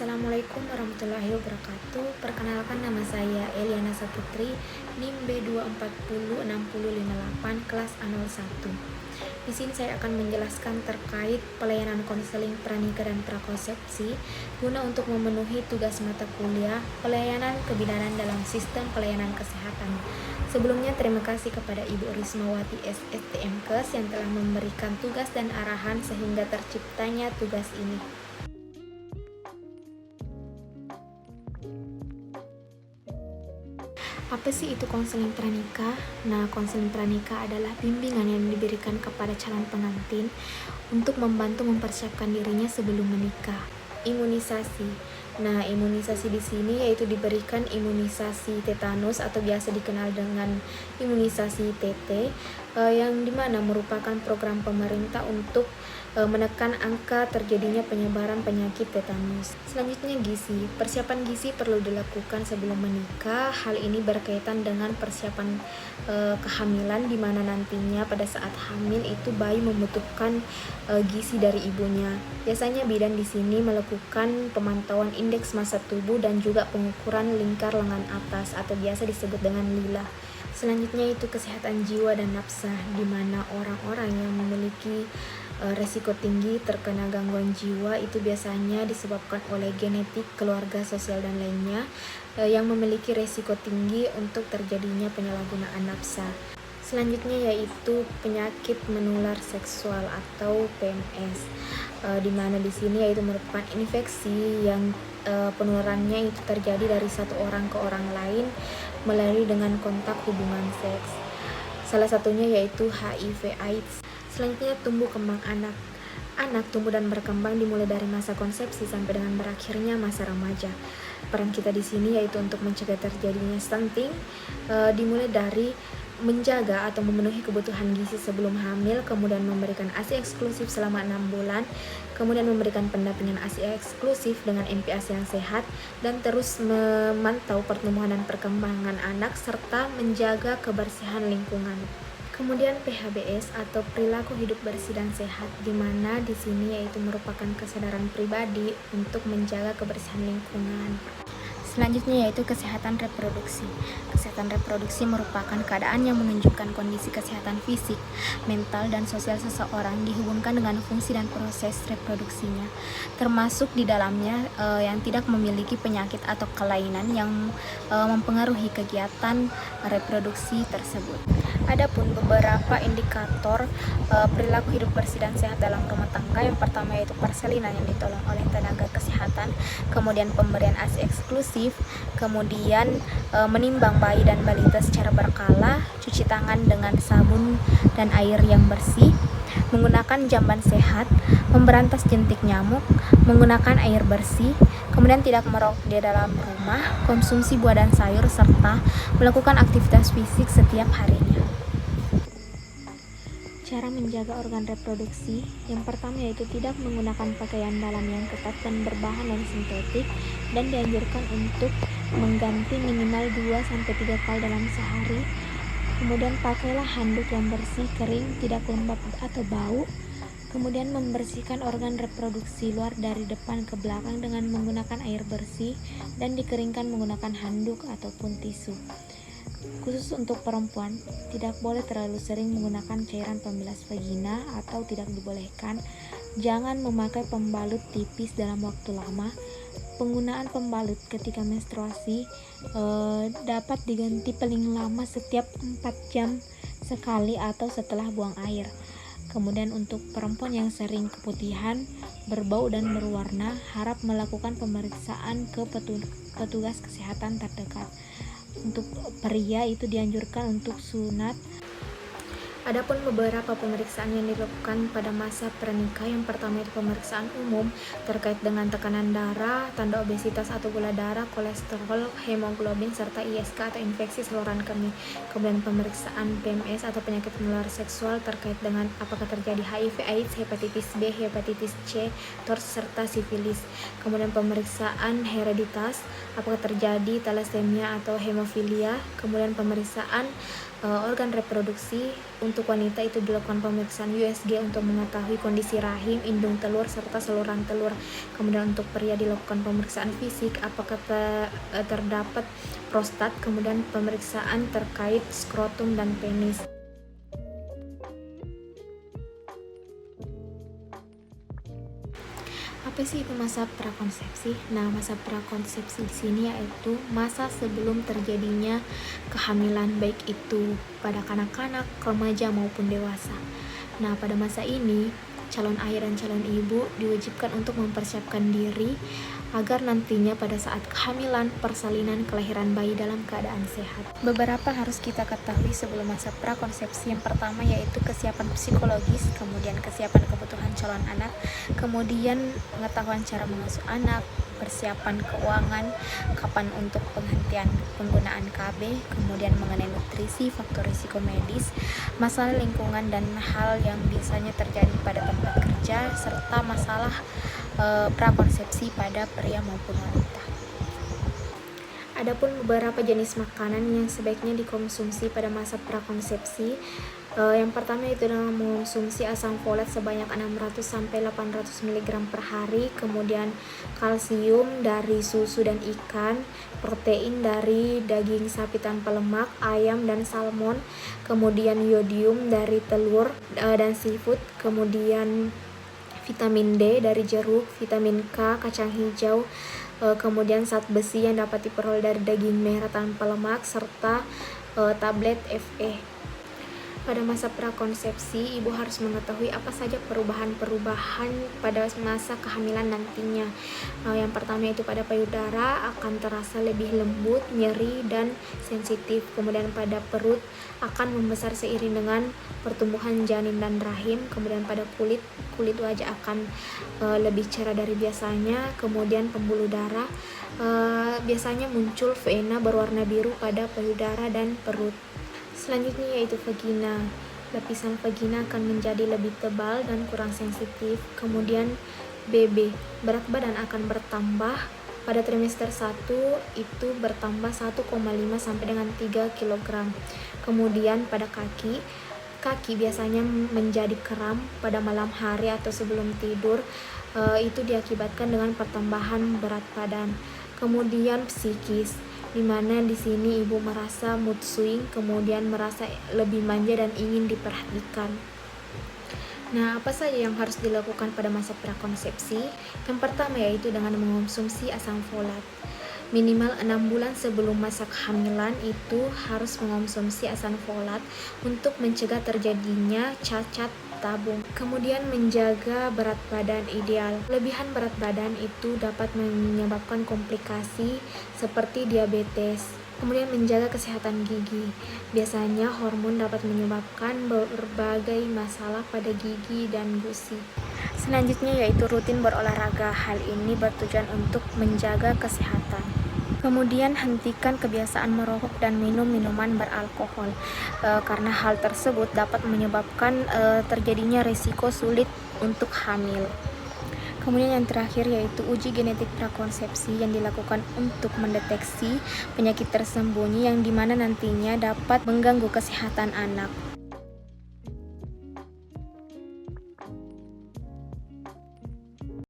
Assalamualaikum warahmatullahi wabarakatuh. Perkenalkan, nama saya Eliana Saputri, NIM B2406058, kelas A01. Di sini saya akan menjelaskan terkait pelayanan konseling pranikah dan prakonsepsi guna untuk memenuhi tugas mata kuliah pelayanan kebidanan dalam sistem pelayanan kesehatan. Sebelumnya, terima kasih kepada Ibu Rismawati SSTMKes yang telah memberikan tugas dan arahan sehingga terciptanya tugas ini. Apa sih itu konseling pranikah? Nah, konseling pranikah adalah bimbingan yang diberikan kepada calon pengantin untuk membantu mempersiapkan dirinya sebelum menikah. Imunisasi. Nah, imunisasi di sini yaitu diberikan imunisasi tetanus atau biasa dikenal dengan imunisasi TT, yang dimana merupakan program pemerintah untuk menekan angka terjadinya penyebaran penyakit tetanus. Selanjutnya, gizi. Persiapan gizi perlu dilakukan sebelum menikah. Hal ini berkaitan dengan persiapan kehamilan, di mana nantinya pada saat hamil itu bayi membutuhkan gizi dari ibunya. Biasanya bidan di sini melakukan pemantauan indeks massa tubuh dan juga pengukuran lingkar lengan atas atau biasa disebut dengan lila. Selanjutnya itu kesehatan jiwa dan nafsa, di mana orang-orang yang memiliki resiko tinggi terkena gangguan jiwa itu biasanya disebabkan oleh genetik, keluarga, sosial, dan lainnya yang memiliki resiko tinggi untuk terjadinya penyalahgunaan nafsa. Selanjutnya yaitu penyakit menular seksual atau PMS, di mana di sini yaitu merupakan infeksi yang penularannya itu terjadi dari satu orang ke orang lain melalui dengan kontak hubungan seks. Salah satunya yaitu HIV/AIDS. Selanjutnya, tumbuh kembang anak. Anak tumbuh dan berkembang dimulai dari masa konsepsi sampai dengan berakhirnya masa remaja. Peran kita di sini yaitu untuk mencegah terjadinya stunting, dimulai dari menjaga atau memenuhi kebutuhan gizi sebelum hamil, kemudian memberikan ASI eksklusif selama 6 bulan, kemudian memberikan pendampingan ASI eksklusif dengan MPASI yang sehat, dan terus memantau pertumbuhan dan perkembangan anak serta menjaga kebersihan lingkungan. Kemudian PHBS atau perilaku hidup bersih dan sehat, di mana di sini yaitu merupakan kesadaran pribadi untuk menjaga kebersihan lingkungan. Selanjutnya yaitu kesehatan reproduksi. Kesehatan reproduksi merupakan keadaan yang menunjukkan kondisi kesehatan fisik, mental, dan sosial seseorang dihubungkan dengan fungsi dan proses reproduksinya, termasuk di dalamnya yang tidak memiliki penyakit atau kelainan yang mempengaruhi kegiatan reproduksi tersebut. Adapun beberapa indikator perilaku hidup bersih dan sehat dalam rumah tangga, yang pertama yaitu persalinan yang ditolong oleh tenaga kesehatan, kemudian pemberian ASI eksklusif, kemudian menimbang bayi dan balita secara berkala, cuci tangan dengan sabun dan air yang bersih, menggunakan jamban sehat, memberantas jentik nyamuk, menggunakan air bersih, kemudian tidak merokok di dalam rumah, konsumsi buah dan sayur, serta melakukan aktivitas fisik setiap harinya. Cara menjaga organ reproduksi, yang pertama yaitu tidak menggunakan pakaian dalam yang ketat dan berbahan non-sintetik, dan dianjurkan untuk mengganti minimal 2-3 kali dalam sehari. Kemudian pakailah handuk yang bersih, kering, tidak lembab atau bau. Kemudian membersihkan organ reproduksi luar dari depan ke belakang dengan menggunakan air bersih dan dikeringkan menggunakan handuk ataupun tisu. Khusus untuk perempuan, tidak boleh terlalu sering menggunakan cairan pembilas vagina atau tidak dibolehkan. Jangan memakai pembalut tipis dalam waktu lama. Penggunaan pembalut ketika menstruasi dapat diganti paling lama setiap 4 jam sekali atau setelah buang air. Kemudian untuk perempuan yang sering keputihan, berbau dan berwarna, harap melakukan pemeriksaan ke petugas kesehatan terdekat. Untuk pria itu dianjurkan untuk sunat. Adapun beberapa pemeriksaan yang dilakukan pada masa pernikah, yang pertama itu pemeriksaan umum terkait dengan tekanan darah, tanda obesitas atau gula darah, kolesterol, hemoglobin, serta ISK atau infeksi saluran kemih. Kemudian pemeriksaan PMS atau penyakit menular seksual terkait dengan apakah terjadi HIV/AIDS, hepatitis B, hepatitis C, TORS, serta sifilis. Kemudian pemeriksaan hereditas, apakah terjadi thalassemia atau hemofilia. Kemudian pemeriksaan organ reproduksi. Untuk wanita itu dilakukan pemeriksaan USG untuk mengetahui kondisi rahim, indung telur, serta saluran telur. Kemudian untuk pria dilakukan pemeriksaan fisik apakah terdapat prostat, kemudian pemeriksaan terkait skrotum dan penis. Apa sih itu masa prakonsepsi? Nah, masa prakonsepsi di sini yaitu masa sebelum terjadinya kehamilan, baik itu pada kanak-kanak, remaja maupun dewasa. Nah, pada masa ini calon ayah dan calon ibu diwajibkan untuk mempersiapkan diri agar nantinya pada saat kehamilan, persalinan, kelahiran bayi dalam keadaan sehat. Beberapa harus kita ketahui sebelum masa prakonsepsi. Yang pertama yaitu kesiapan psikologis, kemudian kesiapan kebutuhan calon anak, kemudian pengetahuan cara mengasuh anak, persiapan keuangan, kapan untuk penghentian penggunaan KB, kemudian mengenai nutrisi, faktor risiko medis, masalah lingkungan dan hal yang biasanya terjadi pada tempat kerja, serta masalah prakonsepsi pada pria maupun wanita. Adapun beberapa jenis makanan yang sebaiknya dikonsumsi pada masa prakonsepsi. Yang pertama itu dengan mengonsumsi asam folat sebanyak 600-800 mg per hari, kemudian kalsium dari susu dan ikan, protein dari daging sapi tanpa lemak, ayam dan salmon, kemudian yodium dari telur dan seafood, kemudian vitamin D dari jeruk, vitamin K, kacang hijau, kemudian zat besi yang dapat diperoleh dari daging merah tanpa lemak, serta tablet Fe. Pada masa prakonsepsi, ibu harus mengetahui apa saja perubahan-perubahan pada masa kehamilan nantinya. Yang pertama itu pada payudara akan terasa lebih lembut, nyeri, dan sensitif. Kemudian pada perut akan membesar seiring dengan pertumbuhan janin dan rahim. Kemudian pada kulit wajah akan lebih cerah dari biasanya. Kemudian pembuluh darah biasanya muncul vena berwarna biru pada payudara dan perut. Selanjutnya yaitu vagina. Lapisan vagina akan menjadi lebih tebal dan kurang sensitif. Kemudian BB, berat badan akan bertambah. Pada trimester 1 itu bertambah 1,5 sampai dengan 3 kg. Kemudian pada kaki biasanya menjadi kram pada malam hari atau sebelum tidur. Itu diakibatkan dengan pertambahan berat badan. Kemudian psikis, di mana di sini ibu merasa mood swing, kemudian merasa lebih manja dan ingin diperhatikan. Nah, apa saja yang harus dilakukan pada masa prakonsepsi? Yang pertama yaitu dengan mengonsumsi asam folat. Minimal 6 bulan sebelum masa kehamilan itu harus mengonsumsi asam folat untuk mencegah terjadinya cacat tabung. Kemudian menjaga berat badan ideal. Lebihan berat badan itu dapat menyebabkan komplikasi seperti diabetes. Kemudian menjaga kesehatan gigi. Biasanya hormon dapat menyebabkan berbagai masalah pada gigi dan gusi. Selanjutnya yaitu rutin berolahraga. Hal ini bertujuan untuk menjaga kesehatan. Kemudian hentikan kebiasaan merokok dan minum minuman beralkohol, karena hal tersebut dapat menyebabkan terjadinya risiko sulit untuk hamil. Kemudian yang terakhir yaitu uji genetik prakonsepsi yang dilakukan untuk mendeteksi penyakit tersembunyi yang dimana nantinya dapat mengganggu kesehatan anak.